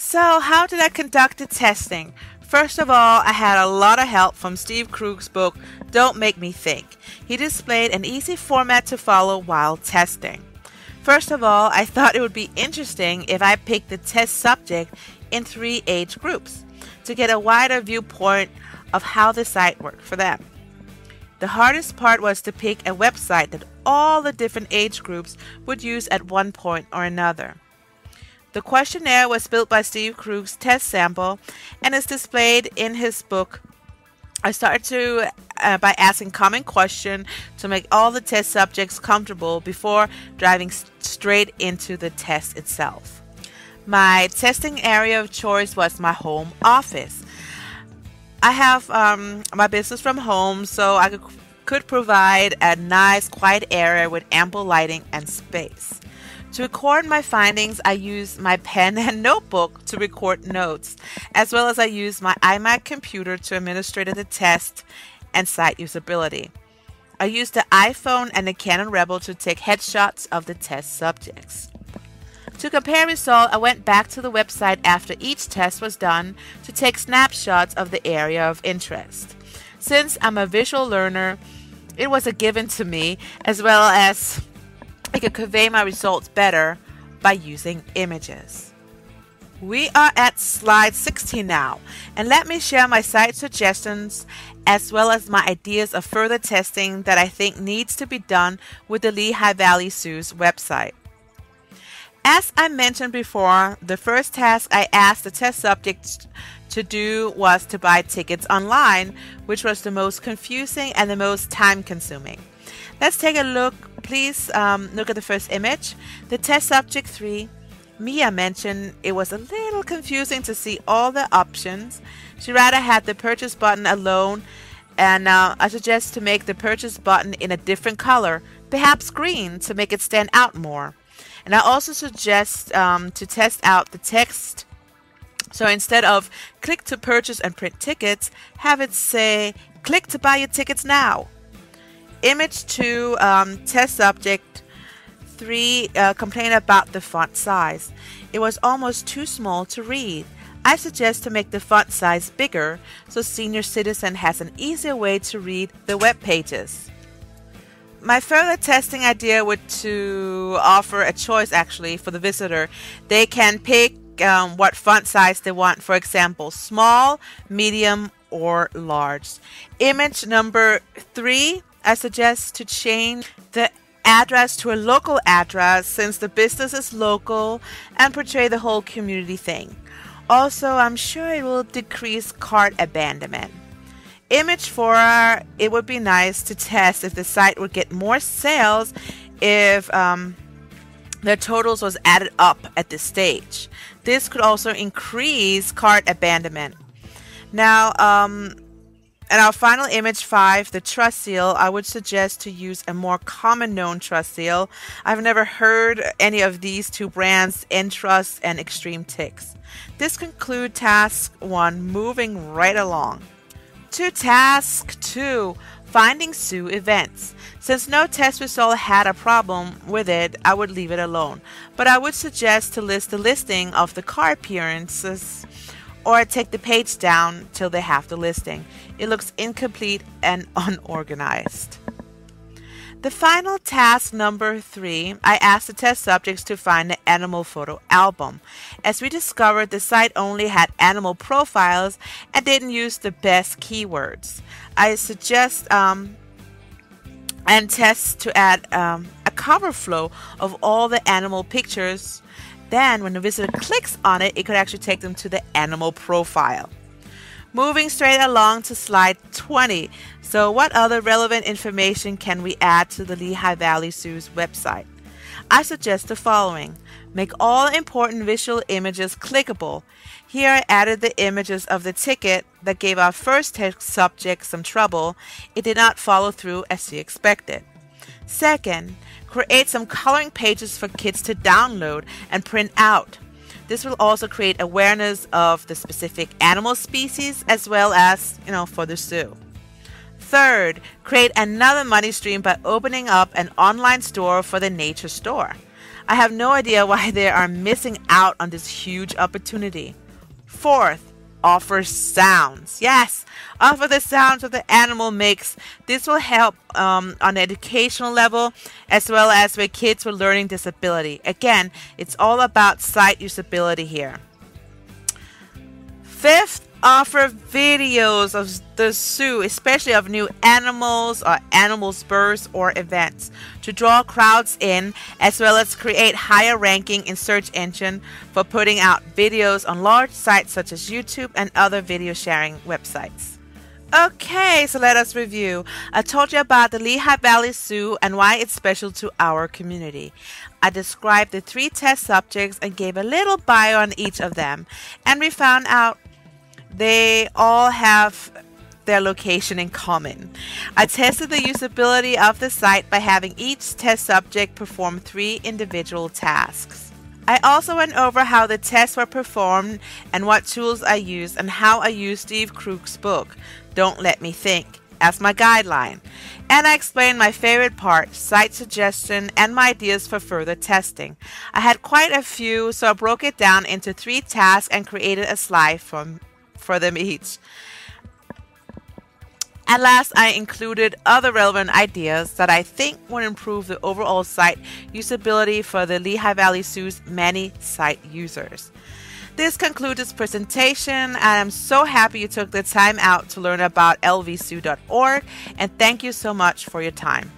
So, how did I conduct the testing? First of all, I had a lot of help from Steve Krug's book, Don't Make Me Think. He displayed an easy format to follow while testing. First of all, I thought it would be interesting if I picked the test subject in 3 age groups to get a wider viewpoint of how the site worked for them. The hardest part was to pick a website that all the different age groups would use at one point or another. The questionnaire was built by Steve Krug's test sample and is displayed in his book. I started by asking common questions to make all the test subjects comfortable before diving straight into the test itself. My testing area of choice was my home office. I have my business from home, so I could provide a nice quiet area with ample lighting and space. To record my findings, I use my pen and notebook to record notes, as well as I use my iMac computer to administer the test and site usability. I used the iPhone and the Canon Rebel to take headshots of the test subjects. To compare results, I went back to the website after each test was done to take snapshots of the area of interest. Since I'm a visual learner, it was a given to me, as well as I could convey my results better by using images. We are at slide 16 now, and let me share my site suggestions as well as my ideas of further testing that I think needs to be done with the Lehigh Valley Zoo's website. As I mentioned before, the first task I asked the test subjects to do was to buy tickets online, which was the most confusing and the most time-consuming. Let's take a look. Please look at the first image. The test subject 3, Mia, mentioned it was a little confusing to see all the options. She rather had the purchase button alone, and I suggest to make the purchase button in a different color, perhaps green, to make it stand out more. And I also suggest to test out the text. So instead of click to purchase and print tickets, have it say click to buy your tickets now. Image 2, test subject 3, complained about the font size. It was almost too small to read. I suggest to make the font size bigger so senior citizen has an easier way to read the web pages. My further testing idea would to offer a choice actually for the visitor. They can pick what font size they want, for example, small, medium, or large. Image number 3, I suggest to change the address to a local address since the business is local and portray the whole community thing. Also, I'm sure it will decrease cart abandonment. Image 4, it would be nice to test if the site would get more sales if their totals was added up at this stage. This could also increase cart abandonment. Now, and our final image 5, the trust seal, I would suggest to use a more common known trust seal. I've never heard any of these two brands, Entrust and Extreme Ticks. This concludes task 1, moving right along. To task 2, finding zoo events. Since no test result had a problem with it, I would leave it alone. But I would suggest to list the listing of the car appearances or take the page down till they have the listing. It looks incomplete and unorganized. The final task number 3, I asked the test subjects to find the animal photo album. As we discovered, the site only had animal profiles and didn't use the best keywords. I suggest and test to add a cover flow of all the animal pictures. Then when the visitor clicks on it, it could actually take them to the animal profile. Moving straight along to slide 20. So what other relevant information can we add to the Lehigh Valley Zoo's website? I suggest the following. Make all important visual images clickable. Here I added the images of the ticket that gave our first test subject some trouble. It did not follow through as she expected. Second, create some coloring pages for kids to download and print out. This will also create awareness of the specific animal species as well as, for the zoo. Third, create another money stream by opening up an online store for the nature store. I have no idea why they are missing out on this huge opportunity. Fourth, offer sounds. Yes, offer the sounds that the animal makes. This will help on an educational level as well as with kids with learning disability. Again, it's all about sight usability here. Fifth, offer videos of the zoo, especially of new animals or animals births or events, to draw crowds in, as well as create higher ranking in search engine for putting out videos on large sites such as YouTube and other video sharing websites. Okay, so let us review. I told you about the Lehigh Valley Zoo and why it's special to our community. I described the 3 test subjects and gave a little bio on each of them, and we found out they all have their location in common. I tested the usability of the site by having each test subject perform 3 individual tasks. I also went over how the tests were performed and what tools I used and how I used Steve Krug's book, Don't Let Me Think, as my guideline. And I explained my favorite part, site suggestion, and my ideas for further testing. I had quite a few, so I broke it down into 3 tasks and created a slide for them each. At last, I included other relevant ideas that I think would improve the overall site usability for the Lehigh Valley Zoo's many site users. This concludes this presentation, and I'm so happy you took the time out to learn about lvzoo.org, and thank you so much for your time.